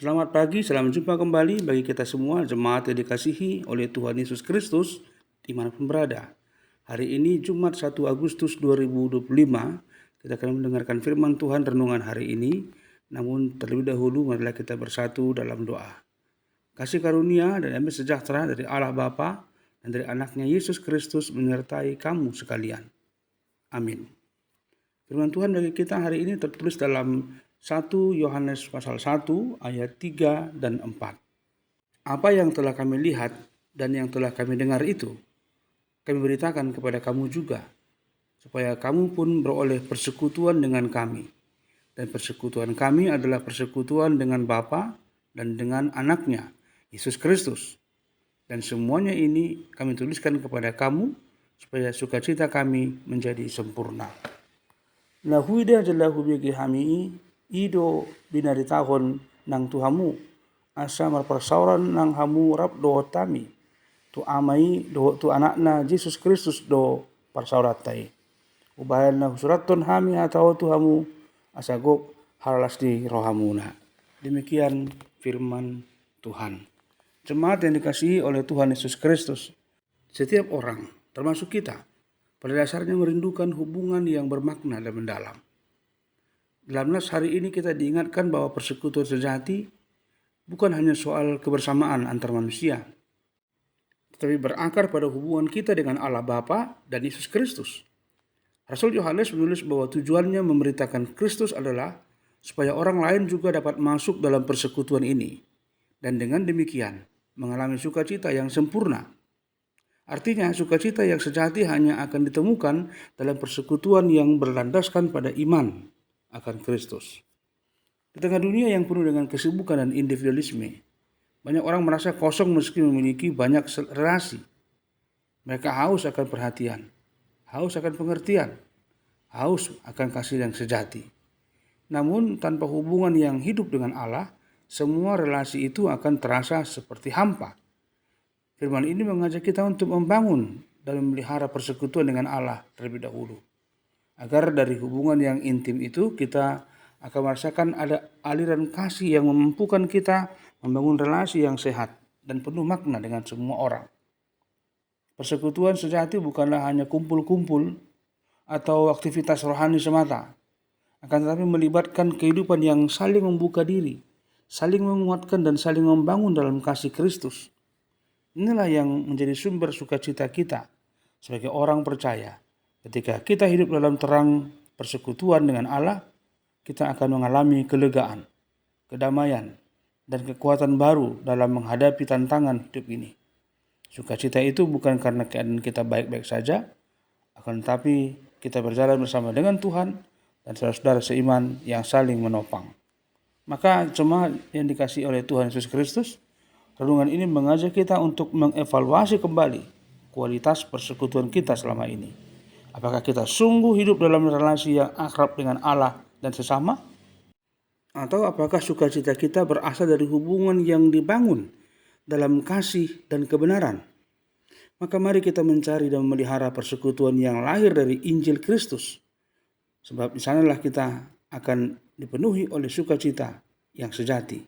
Selamat pagi, selamat jumpa kembali bagi kita semua jemaat yang dikasihi oleh Tuhan Yesus Kristus dimanapun berada. Hari ini Jumat 1 Agustus 2025, kita akan mendengarkan firman Tuhan renungan hari ini. Namun terlebih dahulu marilah kita bersatu dalam doa. Kasih karunia dan damai sejahtera dari Allah Bapa dan dari anaknya Yesus Kristus menyertai kamu sekalian. Amin. Firman Tuhan bagi kita hari ini tertulis dalam 1 Yohanes pasal 1 ayat 3 dan 4. Apa yang telah kami lihat dan yang telah kami dengar itu, kami beritakan kepada kamu juga, supaya kamu pun beroleh persekutuan dengan kami. Dan persekutuan kami adalah persekutuan dengan Bapa dan dengan anaknya, Yesus Kristus. Dan semuanya ini kami tuliskan kepada kamu, supaya sukacita kami menjadi sempurna. Na huida jalahu bigi hami ido binari tahun nang tuhamu asa marpersauran nang hamu rap do tami tu amai do tu anakna Yesus Kristus do parsauratai ubayan na suraton hami atau tuhamu asa gok haralas di rohamuna. Demikian firman Tuhan. Jemaat yang dikasihi oleh Tuhan Yesus Kristus, setiap orang termasuk kita pada dasarnya merindukan hubungan yang bermakna dan mendalam. Dalam nas hari ini kita diingatkan bahwa persekutuan sejati bukan hanya soal kebersamaan antar manusia, tetapi berakar pada hubungan kita dengan Allah Bapa dan Yesus Kristus. Rasul Yohanes menulis bahwa tujuannya memberitakan Kristus adalah supaya orang lain juga dapat masuk dalam persekutuan ini, dan dengan demikian mengalami sukacita yang sempurna. Artinya, sukacita yang sejati hanya akan ditemukan dalam persekutuan yang berlandaskan pada iman akan Kristus. Di tengah dunia yang penuh dengan kesibukan dan individualisme, banyak orang merasa kosong meski memiliki banyak relasi. Mereka haus akan perhatian, haus akan pengertian, haus akan kasih yang sejati. Namun, tanpa hubungan yang hidup dengan Allah, semua relasi itu akan terasa seperti hampa. Firman ini mengajak kita untuk membangun dan memelihara persekutuan dengan Allah terlebih dahulu. Agar dari hubungan yang intim itu kita akan merasakan ada aliran kasih yang memampukan kita membangun relasi yang sehat dan penuh makna dengan semua orang. Persekutuan sejati bukanlah hanya kumpul-kumpul atau aktivitas rohani semata, akan tetapi melibatkan kehidupan yang saling membuka diri, saling menguatkan dan saling membangun dalam kasih Kristus. Inilah yang menjadi sumber sukacita kita sebagai orang percaya. Ketika kita hidup dalam terang persekutuan dengan Allah, kita akan mengalami kelegaan, kedamaian, dan kekuatan baru dalam menghadapi tantangan hidup ini. Sukacita itu bukan karena keadaan kita baik-baik saja, akan tetapi kita berjalan bersama dengan Tuhan dan saudara-saudara seiman yang saling menopang. Maka jemaat yang dikasihi oleh Tuhan Yesus Kristus, renungan ini mengajak kita untuk mengevaluasi kembali kualitas persekutuan kita selama ini. Apakah kita sungguh hidup dalam relasi yang akrab dengan Allah dan sesama? Atau apakah sukacita kita berasal dari hubungan yang dibangun dalam kasih dan kebenaran? Maka mari kita mencari dan memelihara persekutuan yang lahir dari Injil Kristus. Sebab di sanalah kita akan dipenuhi oleh sukacita yang sejati,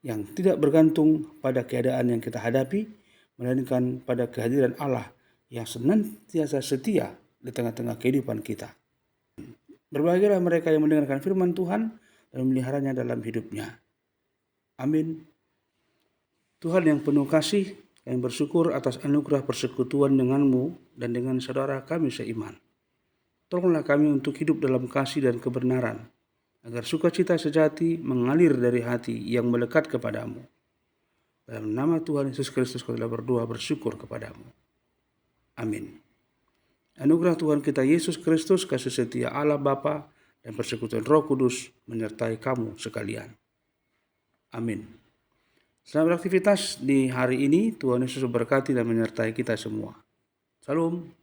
yang tidak bergantung pada keadaan yang kita hadapi, melainkan pada kehadiran Allah yang senantiasa setia di tengah-tengah kehidupan kita. Berbahagialah mereka yang mendengarkan firman Tuhan dan memeliharanya dalam hidupnya. Amin. Tuhan yang penuh kasih, kami bersyukur atas anugerah persekutuan denganmu dan dengan saudara kami seiman. Tolonglah kami untuk hidup dalam kasih dan kebenaran, agar sukacita sejati mengalir dari hati yang melekat kepadamu. Dalam nama Tuhan Yesus Kristus kami telah berdoa bersyukur kepadamu. Amin. Anugerah Tuhan kita Yesus Kristus, kasih setia Allah Bapa dan persekutuan Roh Kudus menyertai kamu sekalian. Amin. Selamat beraktivitas di hari ini. Tuhan Yesus berkati dan menyertai kita semua. Salam.